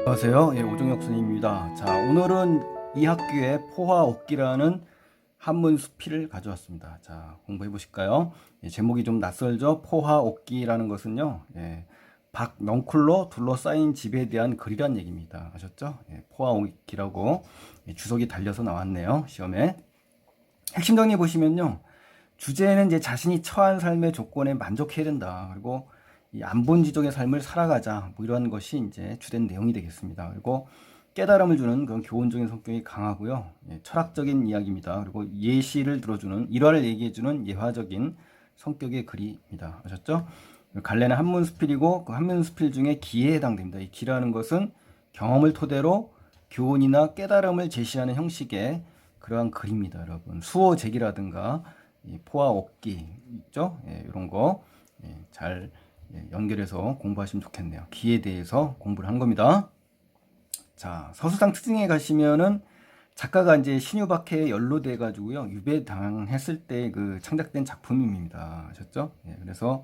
안녕하세요. 오종혁 선생님입니다. 자, 오늘은 이 학교의 포화옥기라는 한문 수필을 가져왔습니다. 자, 공부해 보실까요? 제목이 좀 낯설죠? 포화옥기라는 것은요, 박 넝쿨로 둘러싸인 집에 대한 글이란 얘기입니다. 아셨죠? 포화옥기라고 주석이 달려서 나왔네요. 시험에. 핵심 정리해 보시면요. 주제는 이제 자신이 처한 삶의 조건에 만족해야 된다. 그리고 이 안본지족의 삶을 살아가자. 뭐 이런 것이 이제 주된 내용이 되겠습니다. 그리고 깨달음을 주는 그런 교훈적인 성격이 강하고요. 철학적인 이야기입니다. 그리고 예시를 들어주는 일화를 얘기해주는 예화적인 성격의 글입니다. 아셨죠? 갈래는 한문수필이고 그 한문수필 중에 기에 해당됩니다. 이 기라는 것은 경험을 토대로 교훈이나 깨달음을 제시하는 형식의 그러한 글입니다. 여러분 수어제기라든가 포화 옥기 있죠? 이런 거 잘 연결해서 공부하시면 좋겠네요. 기에 대해서 공부를 한 겁니다. 자, 서수상 특징에 가시면은 작가가 이제 신유박해에 연루돼 가지고요. 유배당했을 때 그 창작된 작품입니다. 아셨죠? 그래서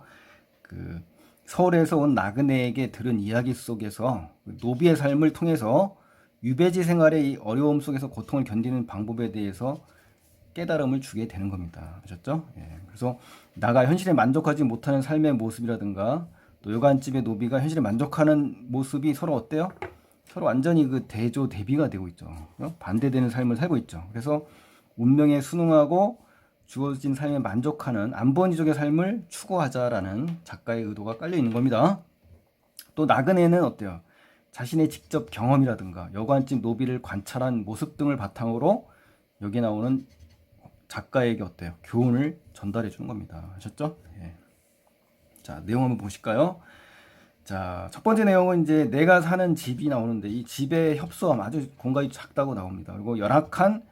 그 서울에서 온 나그네에게 들은 이야기 속에서 노비의 삶을 통해서 유배지 생활의 이 어려움 속에서 고통을 견디는 방법에 대해서 깨달음을 주게 되는 겁니다. 아셨죠? 그래서 나가 현실에 만족하지 못하는 삶의 모습이라든가 또 여관집의 노비가 현실에 만족하는 모습이 서로 어때요? 서로 완전히 그 대조 대비가 되고 있죠. 반대되는 삶을 살고 있죠. 그래서 운명에 순응하고 주어진 삶에 만족하는 안본이족의 삶을 추구하자라는 작가의 의도가 깔려 있는 겁니다. 또 나그네는 어때요? 자신의 직접 경험이라든가 여관집 노비를 관찰한 모습 등을 바탕으로 여기 나오는 작가에게 어때요? 교훈을 전달해 주는 겁니다. 아셨죠? 자, 내용 한번 보실까요? 자, 첫 번째 내용은 이제 내가 사는 집이 나오는데 이 집의 협소함 아주 공간이 작다고 나옵니다. 그리고 열악한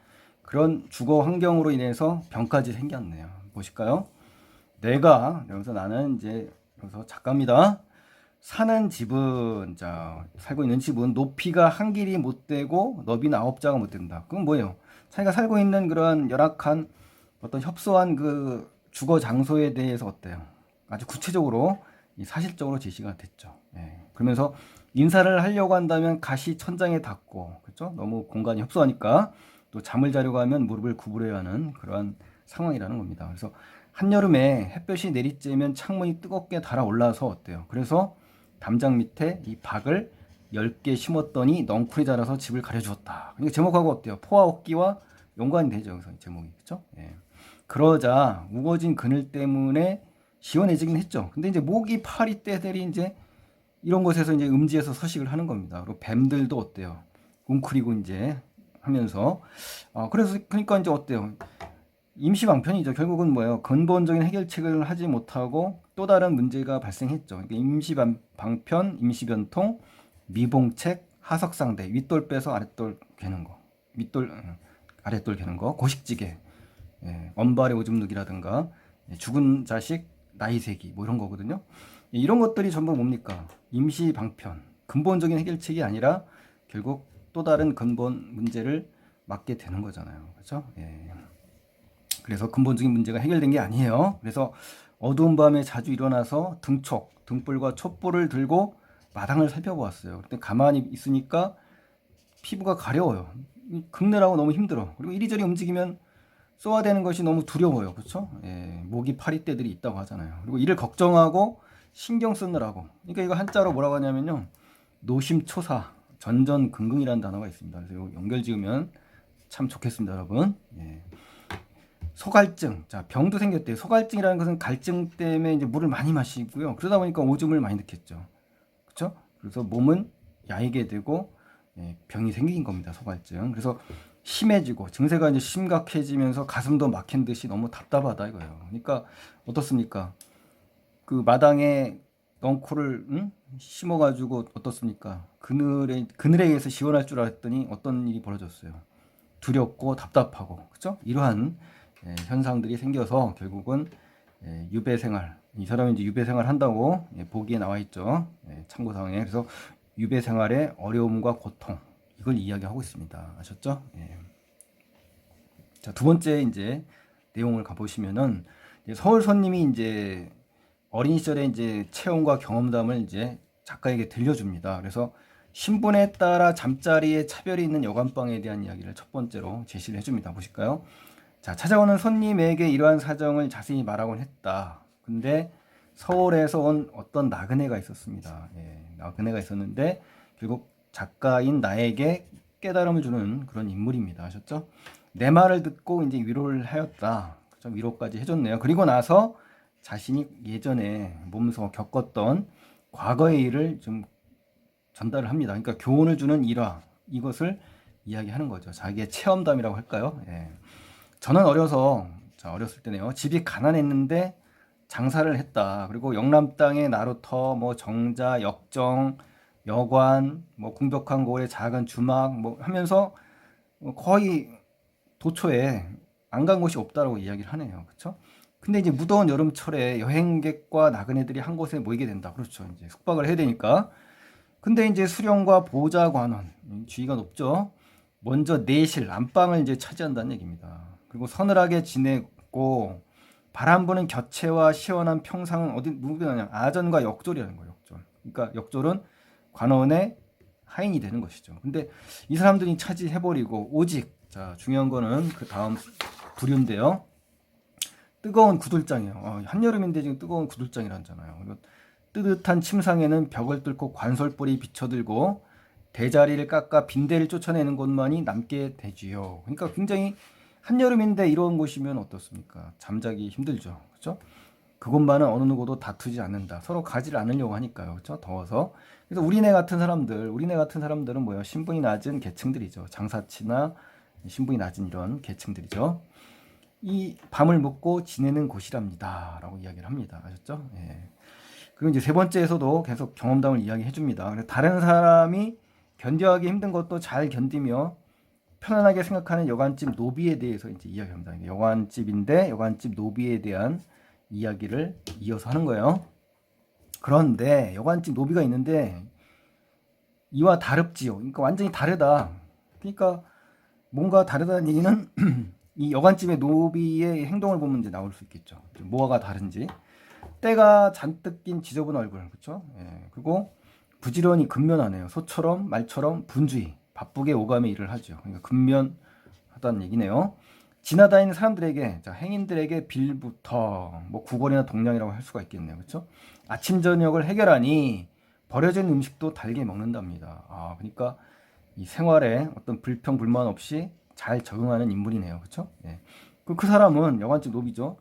그런 주거 환경으로 인해서 병까지 생겼네요. 보실까요? 내가 여기서 나는 이제 여기서 작가입니다. 사는 집은 자 살고 있는 집은 높이가 한 길이 못 되고 너비는 9자가 못 된다. 그건 뭐예요? 자기가 살고 있는 그런 열악한 어떤 협소한 그 주거 장소에 대해서 어때요? 아주 구체적으로 사실적으로 제시가 됐죠. 그러면서 인사를 하려고 한다면 가시 천장에 닿고 그렇죠? 너무 공간이 협소하니까 또 잠을 자려고 하면 무릎을 구부려야 하는 그러한 상황이라는 겁니다. 그래서 한여름에 햇볕이 내리쬐면 창문이 뜨겁게 달아올라서 어때요? 그래서 담장 밑에 이 박을 10개 심었더니 넝쿨이 자라서 집을 가려주었다. 그러니까 제목하고 어때요? 포화옥기와 연관이 되죠. 여기서 제목이. 그렇죠? 그러자 우거진 그늘 때문에 시원해지긴 했죠. 근데 이제 모기, 파리, 떼들이 이제 이런 곳에서 이제 음지에서 서식을 하는 겁니다. 그리고 뱀들도 어때요? 웅크리고 이제 하면서 그래서 그러니까 이제 어때요? 임시방편이죠. 결국은 뭐예요? 근본적인 해결책을 하지 못하고 또 다른 문제가 발생했죠. 그러니까 임시방편, 임시변통, 미봉책, 하석상대, 윗돌 빼서 아랫돌 괴는 거, 윗돌 아랫돌 괴는 거, 고식지게, 언발의 오줌 누기라든가 죽은 자식 나이 세기 뭐 이런 거거든요. 이런 것들이 전부 뭡니까? 임시방편, 근본적인 해결책이 아니라 결국 또 다른 근본 문제를 맞게 되는 거잖아요. 그렇죠? 그래서 근본적인 문제가 해결된 게 아니에요. 그래서 어두운 밤에 자주 일어나서 등촉, 등불과 촛불을 들고 마당을 살펴보았어요. 근데 가만히 있으니까 피부가 가려워요. 긁느라고 너무 힘들어. 그리고 이리저리 움직이면 쏘아대는 것이 너무 두려워요. 그렇죠? 모기 파리떼들이 있다고 하잖아요. 그리고 이를 걱정하고 신경 쓰느라고. 그러니까 이거 한자로 뭐라고 하냐면요. 노심초사, 전전긍긍이라는 단어가 있습니다. 그래서 이거 연결 지으면 참 좋겠습니다, 여러분. 소갈증. 자, 병도 생겼대요. 소갈증이라는 것은 갈증 때문에 이제 물을 많이 마시고요. 그러다 보니까 오줌을 많이 넣겠죠. 그렇죠? 그래서 몸은 야이게 되고 병이 생긴 겁니다. 소갈증. 그래서 심해지고 증세가 이제 심각해지면서 가슴도 막힌 듯이 너무 답답하다 이거예요. 그러니까 어떻습니까? 그 마당에 넝쿨을 심어가지고 어떻습니까? 그늘에 의해서 시원할 줄 알았더니 어떤 일이 벌어졌어요. 두렵고 답답하고 그렇죠? 이러한 현상들이 생겨서 결국은 유배 생활 이 사람이 이제 유배 생활 한다고 보기에 나와 있죠. 참고사항에 그래서 유배 생활의 어려움과 고통 이걸 이야기하고 있습니다. 아셨죠? 자, 두 번째 이제 내용을 가보시면은 서울 손님이 이제 어린 시절에 이제 체험과 경험담을 이제 작가에게 들려줍니다. 그래서 신분에 따라 잠자리에 차별이 있는 여관방에 대한 이야기를 첫 번째로 제시를 해줍니다. 보실까요? 자, 찾아오는 손님에게 이러한 사정을 자세히 말하곤 했다. 근데 서울에서 온 어떤 나그네가 있었습니다. 예, 나그네가 있었는데 결국 작가인 나에게 깨달음을 주는 그런 인물입니다. 아셨죠? 내 말을 듣고 이제 위로를 하였다. 그렇죠? 위로까지 해줬네요. 그리고 나서 자신이 예전에 몸소 겪었던 과거의 일을 좀 전달을 합니다. 그러니까 교훈을 주는 일화, 이것을 이야기하는 거죠. 자기의 체험담이라고 할까요? 예. 저는 어렸을 때네요. 집이 가난했는데 장사를 했다. 그리고 영남 땅의 나루터, 뭐 정자, 역정, 여관, 뭐 궁벽한 고을의 작은 주막, 뭐 하면서 거의 도초에 안 간 곳이 없다라고 이야기를 하네요. 그렇죠? 근데 이제 무더운 여름철에 여행객과 나그네들이 한 곳에 모이게 된다. 그렇죠. 이제 숙박을 해야 되니까. 근데 이제 수령과 보좌관원, 지위가 높죠. 먼저 내실, 안방을 이제 차지한다는 얘기입니다. 그리고 서늘하게 지내고 바람 부는 겨체와 시원한 평상은 어디 누구냐? 아전과 역졸이라는 거예요. 역졸. 그러니까 역졸은 관원의 하인이 되는 것이죠. 근데 이 사람들이 차지해버리고 오직 자 중요한 거는 그 다음 부류인데요. 뜨거운 구들장이에요. 한여름인데 지금 뜨거운 구들장이라잖아요. 뜨뜻한 침상에는 벽을 뚫고 관솔불이 비쳐들고 대자리를 깎아 빈대를 쫓아내는 곳만이 남게 되지요. 그러니까 굉장히 한여름인데 이런 곳이면 어떻습니까? 잠자기 힘들죠. 그렇죠? 그곳만은 어느 누구도 다투지 않는다. 서로 가지를 않으려고 하니까요. 그렇죠? 더워서. 그래서 우리네 같은 사람들은 뭐예요? 신분이 낮은 계층들이죠. 장사치나 신분이 낮은 이런 계층들이죠. 이 밤을 묵고 지내는 곳이랍니다. 라고 이야기를 합니다. 아셨죠? 예. 그리고 이제 세 번째에서도 계속 경험담을 이야기해 줍니다. 다른 사람이 견뎌하기 힘든 것도 잘 견디며 편안하게 생각하는 여관집 노비에 대해서 이제 이야기합니다. 여관집인데 여관집 노비에 대한 이야기를 이어서 하는 거예요. 그런데 여관집 노비가 있는데 이와 다릅지요. 그러니까 완전히 다르다. 그러니까 뭔가 다르다는 얘기는 이 여관집의 노비의 행동을 보면 이제 나올 수 있겠죠. 뭐가 다른지. 때가 잔뜩 낀 지저분 얼굴, 그렇죠? 예. 그리고 부지런히 근면하네요. 소처럼 말처럼 분주히 바쁘게 오감의 일을 하죠. 그러니까 근면하다는 얘기네요. 지나다니는 사람들에게, 자, 행인들에게 빌부터 뭐 구걸이나 동냥이라고 할 수가 있겠네요. 그렇죠? 아침 저녁을 해결하니 버려진 음식도 달게 먹는답니다. 그러니까 이 생활에 어떤 불평 불만 없이 잘 적응하는 인물이네요. 그렇죠? 예. 그 사람은 여관집 노비죠.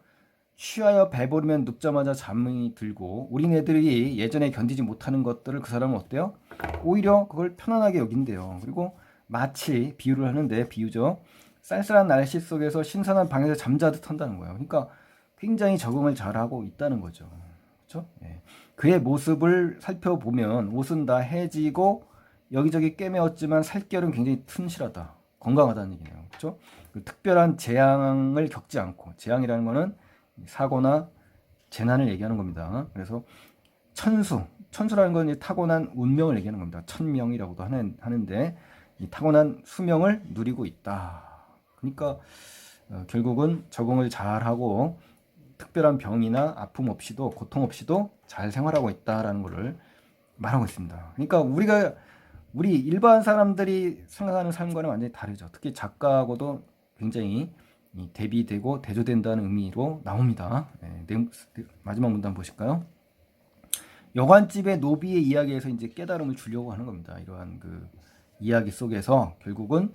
취하여 배부르면 눕자마자 잠이 들고 우리 애들이 예전에 견디지 못하는 것들을 그 사람은 어때요? 오히려 그걸 편안하게 여긴대요. 그리고 마치 비유를 하는데 비유죠. 쌀쌀한 날씨 속에서 신선한 방에서 잠자듯 한다는 거예요. 그러니까 굉장히 적응을 잘하고 있다는 거죠. 그렇죠? 예. 그의 모습을 살펴보면 옷은 다 해지고 여기저기 꿰매었지만 살결은 굉장히 튼실하다. 건강하다는 얘기네요. 그렇죠? 그 특별한 재앙을 겪지 않고 재앙이라는 거는 사고나 재난을 얘기하는 겁니다. 그래서 천수라는 건 이제 타고난 운명을 얘기하는 겁니다. 천명이라고도 하는데 이 타고난 수명을 누리고 있다. 그러니까 결국은 적응을 잘하고 특별한 병이나 아픔 없이도 고통 없이도 잘 생활하고 있다라는 것을 말하고 있습니다. 그러니까 우리 일반 사람들이 생각하는 삶과는 완전히 다르죠. 특히 작가하고도 굉장히 대비되고 대조된다는 의미로 나옵니다. 마지막 문단 보실까요? 여관집의 노비의 이야기에서 이제 깨달음을 주려고 하는 겁니다. 이러한 그 이야기 속에서 결국은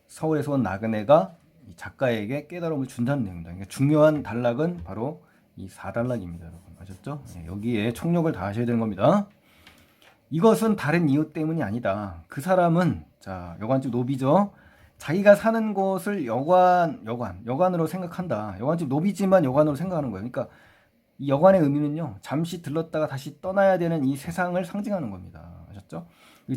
서울에서 온 나그네가 작가에게 깨달음을 준다는 내용입니다. 그러니까 중요한 단락은 바로 이 4단락입니다. 여러분 아셨죠? 여기에 총력을 다하셔야 되는 겁니다. 이것은 다른 이유 때문이 아니다. 그 사람은 여관집 노비죠. 자기가 사는 곳을 여관으로 생각한다. 여관집 노비지만 여관으로 생각하는 거예요. 그러니까 이 여관의 의미는요, 잠시 들렀다가 다시 떠나야 되는 이 세상을 상징하는 겁니다. 아셨죠?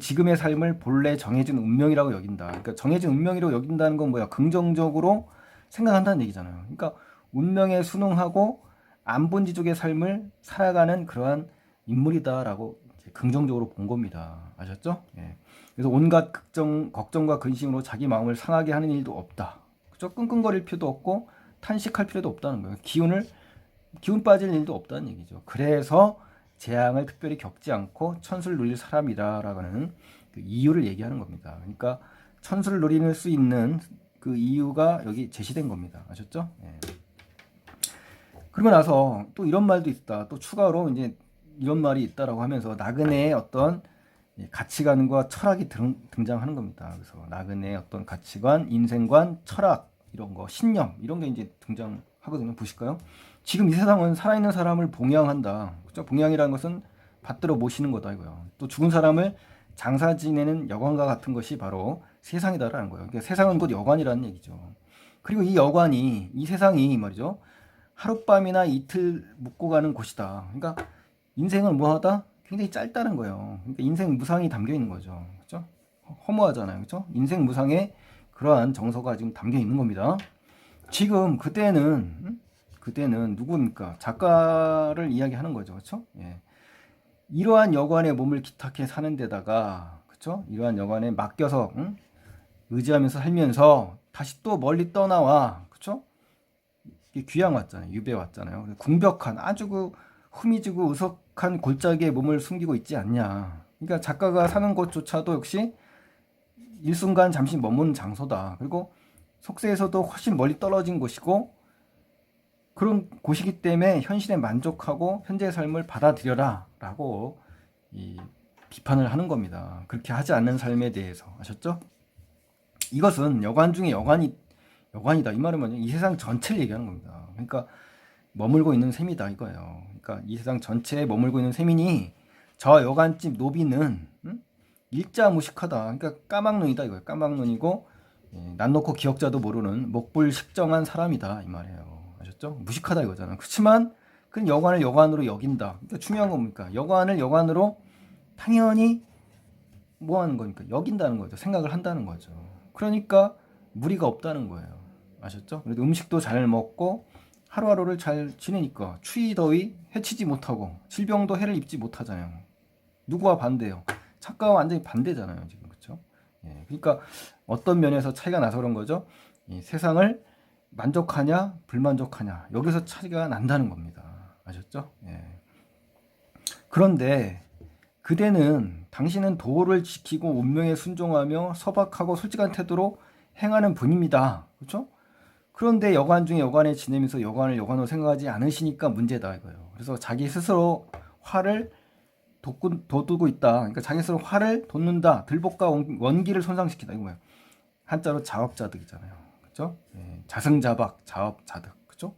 지금의 삶을 본래 정해진 운명이라고 여긴다. 그러니까 정해진 운명이라고 여긴다는 건 뭐야? 긍정적으로 생각한다는 얘기잖아요. 그러니까 운명에 순응하고 안본지족의 삶을 살아가는 그러한 인물이다라고 긍정적으로 본 겁니다. 아셨죠? 예. 그래서 온갖 걱정과 근심으로 자기 마음을 상하게 하는 일도 없다. 그죠? 끙끙거릴 필요도 없고 탄식할 필요도 없다는 거예요. 기운 빠질 일도 없다는 얘기죠. 그래서 재앙을 특별히 겪지 않고 천수를 누릴 사람이다라는 그 이유를 얘기하는 겁니다. 그러니까 천수를 누릴 수 있는 그 이유가 여기 제시된 겁니다. 아셨죠? 예. 그러고 나서 또 이런 말도 있다. 또 추가로 이제 이런 말이 있다라고 하면서 나그네의 어떤 가치관과 철학이 등장하는 겁니다. 그래서 나그네의 어떤 가치관, 인생관, 철학 이런 거, 신념 이런 게 이제 등장하거든요. 보실까요? 지금 이 세상은 살아있는 사람을 봉양한다. 그렇죠? 봉양이라는 것은 받들어 모시는 거다 이거요. 또 죽은 사람을 장사 지내는 여관과 같은 것이 바로 세상이다라는 거예요. 그러니까 세상은 곧 여관이라는 얘기죠. 그리고 이 여관이 이 세상이 말이죠. 하룻밤이나 이틀 묵고 가는 곳이다. 그러니까 인생은 뭐하다? 굉장히 짧다는 거예요. 그러니까 인생 무상이 담겨 있는 거죠. 그렇죠? 허무하잖아요. 그렇죠? 인생 무상에 그러한 정서가 지금 담겨 있는 겁니다. 지금 그때는 누구입니까? 작가를 이야기하는 거죠. 그렇죠? 예. 이러한 여관에 몸을 기탁해 사는 데다가 그렇죠? 이러한 여관에 맡겨서 의지하면서 살면서 다시 또 멀리 떠나와 그렇죠? 귀양 왔잖아요. 유배 왔잖아요. 궁벽한 아주 그 후미지고 으석한 골짜기에 몸을 숨기고 있지 않냐. 그러니까 작가가 사는 곳조차도 역시 일순간 잠시 머문 장소다. 그리고 속세에서도 훨씬 멀리 떨어진 곳이고 그런 곳이기 때문에 현실에 만족하고 현재의 삶을 받아들여라 라고 비판을 하는 겁니다. 그렇게 하지 않는 삶에 대해서. 아셨죠? 이것은 여관 중에 여관이다. 이 말은 뭐냐? 이 세상 전체를 얘기하는 겁니다. 그러니까 머물고 있는 셈이다 이거예요. 그러니까 이 세상 전체에 머물고 있는 셈이니 저 여관집 노비는 일자무식하다. 그러니까 까막눈이다 이거예요. 까막눈이고 난 놓고 기억자도 모르는 목불식정한 사람이다 이 말이에요. 아셨죠? 무식하다 이거잖아. 그렇지만 그 여관을 여관으로 여긴다. 그러니까 중요한 겁니까? 여관을 여관으로 당연히 뭐 하는 겁니까? 여긴다는 거죠. 생각을 한다는 거죠. 그러니까 무리가 없다는 거예요. 아셨죠? 그래도 음식도 잘 먹고 하루하루를 잘 지내니까 추위 더위 해치지 못하고 질병도 해를 입지 못하잖아요. 누구와 반대요? 작가와 완전히 반대잖아요. 지금 그렇죠? 예, 그러니까 어떤 면에서 차이가 나서 그런 거죠. 이 세상을 만족하냐 불만족하냐 여기서 차이가 난다는 겁니다. 아셨죠? 예. 그런데 그대는 당신은 도를 지키고 운명에 순종하며 소박하고 솔직한 태도로 행하는 분입니다. 그렇죠? 그런데 여관 중에 여관에 지내면서 여관을 여관으로 생각하지 않으시니까 문제다 이거예요. 그래서 자기 스스로 화를 돋구고 있다. 그러니까 자기 스스로 화를 돋는다. 들복과 원기를 손상시킨다 이거예요. 한자로 자업자득이잖아요. 그렇죠? 예, 자승자박, 자업자득. 그렇죠?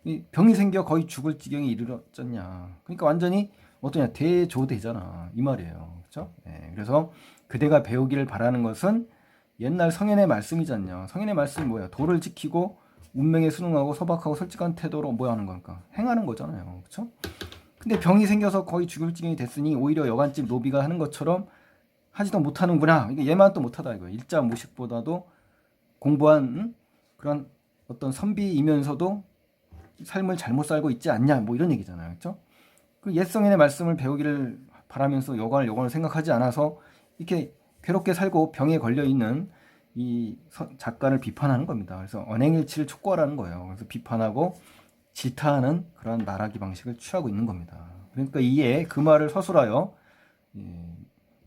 이 병이 생겨 거의 죽을 지경에 이르렀잖냐. 그러니까 완전히 어떠냐 대조되잖아 이 말이에요. 그렇죠? 예, 그래서 그대가 배우기를 바라는 것은 옛날 성현의 말씀이잖냐. 성현의 말씀이 뭐야? 도를 지키고 운명에 순응하고 소박하고 솔직한 태도로 뭐 하는 거니까 행하는 거잖아요. 그렇죠? 근데 병이 생겨서 거의 죽을 지경이 됐으니 오히려 여관집 노비가 하는 것처럼 하지도 못하는구나. 이게 얘만 또 못하다 이거예요. 일자 무식보다도 공부한 그런 어떤 선비이면서도 삶을 잘못 살고 있지 않냐. 뭐 이런 얘기잖아요. 그렇죠? 그 옛성인의 말씀을 배우기를 바라면서 여관을 생각하지 않아서 이렇게 괴롭게 살고 병에 걸려 있는 이 작가를 비판하는 겁니다. 그래서 언행일치를 촉구하라는 거예요. 그래서 비판하고 질타하는 그런 말하기 방식을 취하고 있는 겁니다. 그러니까 이에 그 말을 서술하여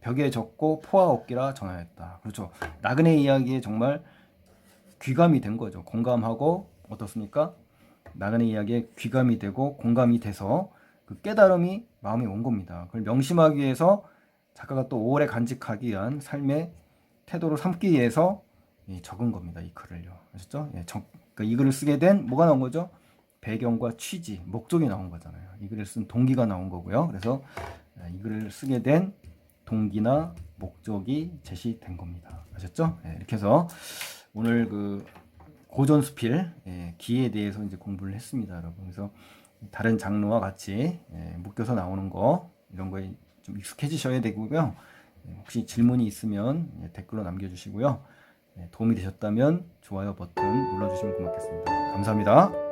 벽에 적고 포화 없기라 전하였다. 그렇죠. 나그네 이야기에 정말 귀감이 된 거죠. 공감하고 어떻습니까? 나그네 이야기에 귀감이 되고 공감이 돼서 그 깨달음이 마음에 온 겁니다. 그걸 명심하기 위해서 작가가 또 오래 간직하기 위한 삶의 태도를 삼기 위해서 적은 겁니다. 이 글을요. 아셨죠? 그러니까 이 글을 쓰게 된 뭐가 나온 거죠? 배경과 취지, 목적이 나온 거잖아요. 이 글을 쓴 동기가 나온 거고요. 그래서 이 글을 쓰게 된 동기나 목적이 제시된 겁니다. 아셨죠? 이렇게 해서 오늘 그 고전수필 기에 대해서 이제 공부를 했습니다, 여러분. 그래서 다른 장르와 같이 묶여서 나오는 거 이런 거에 좀 익숙해지셔야 되고요. 혹시 질문이 있으면 댓글로 남겨주시고요. 도움이 되셨다면 좋아요 버튼 눌러주시면 고맙겠습니다. 감사합니다.